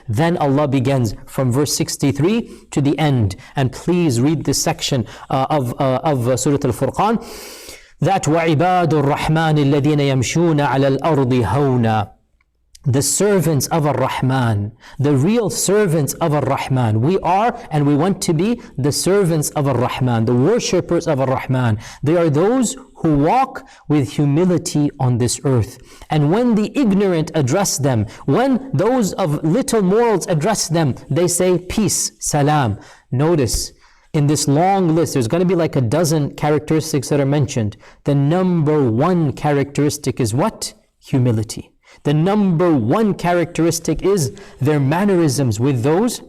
Then Allah begins from verse 63 to the end. And please read this section of Surah Al-Furqan. That وَعِبَادُ الرَّحْمَنِ الَّذِينَ يَمْشُونَ عَلَى الْأَرْضِ هَوْنًا. The servants of Ar-Rahman, the real servants of Ar-Rahman. We are and we want to be the servants of Ar-Rahman, the worshippers of Ar-Rahman. They are those who walk with humility on this earth. And when the ignorant address them, when those of little morals address them, they say peace, salam. Notice, in this long list, there's going to be like a dozen characteristics that are mentioned. The number one characteristic is what? Humility. The number one characteristic is their mannerisms with those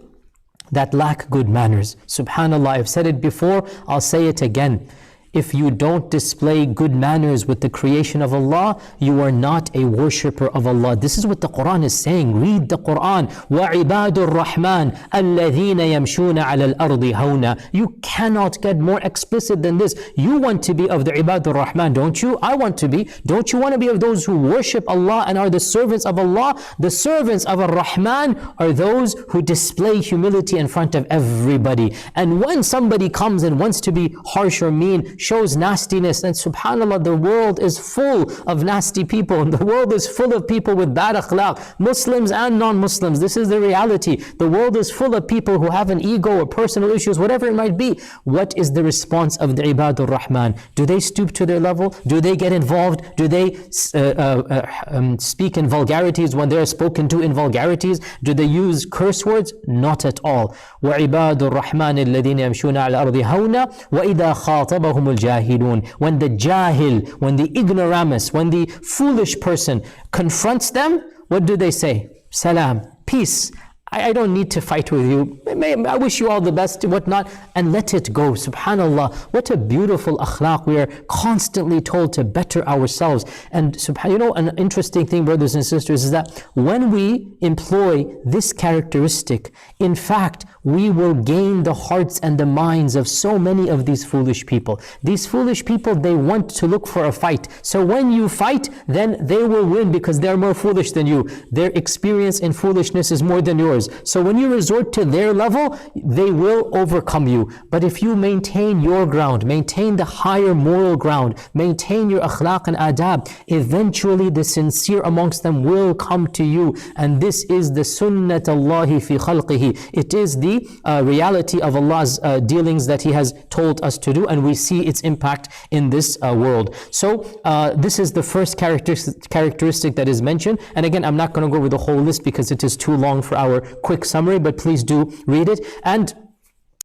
that lack good manners. SubhanAllah, I've said it before, I'll say it again. If you don't display good manners with the creation of Allah, you are not a worshipper of Allah. This is what the Quran is saying. Read the Quran. وَعِبَادُ الرَّحْمَنِ الَّذِينَ يَمْشُونَ عَلَى الْأَرْضِ هَوْنًا. You cannot get more explicit than this. You want to be of the Ibad al-Rahman, don't you? I want to be. Don't you want to be of those who worship Allah and are the servants of Allah? The servants of Ar-Rahman are those who display humility in front of everybody. And when somebody comes and wants to be harsh or mean, shows nastiness, and subhanAllah, the world is full of nasty people. The world is full of people with bad akhlaq, Muslims and non-Muslims. This is the reality. The world is full of people who have an ego or personal issues, whatever it might be. What is the response of the Ibad al-Rahman? Do they stoop to their level? Do they get involved? Do they speak in vulgarities when they're spoken to in vulgarities? Do they use curse words? Not at all. وَعِبَادُ الرَّحْمَنِ الَّذِينَ يَمْشُونَ عَلَى الْأَرْضِ هَوْنًا وَإِذَا خَاطَبَهُمُ الْجَاهِلُونَ. When the jahil, when the ignoramus, when the foolish person confronts them, what do they say? Salam, peace. I don't need to fight with you. I wish you all the best, whatnot, and let it go. SubhanAllah, what a beautiful akhlaq. We are constantly told to better ourselves. And you know, an interesting thing, brothers and sisters, is that when we employ this characteristic, in fact, we will gain the hearts and the minds of so many of these foolish people. These foolish people, they want to look for a fight. So when you fight, then they will win because they're more foolish than you. Their experience in foolishness is more than yours. So when you resort to their level, they will overcome you. But if you maintain your ground, maintain the higher moral ground, maintain your akhlaq and adab, eventually the sincere amongst them will come to you. And this is the sunnat Allahi fi khalqihi. It is the reality of Allah's dealings that He has told us to do, and we see its impact in this world. So this is the first characteristic that is mentioned. And again, I'm not going to go over the whole list because it is too long for our quick summary, but please do read it. And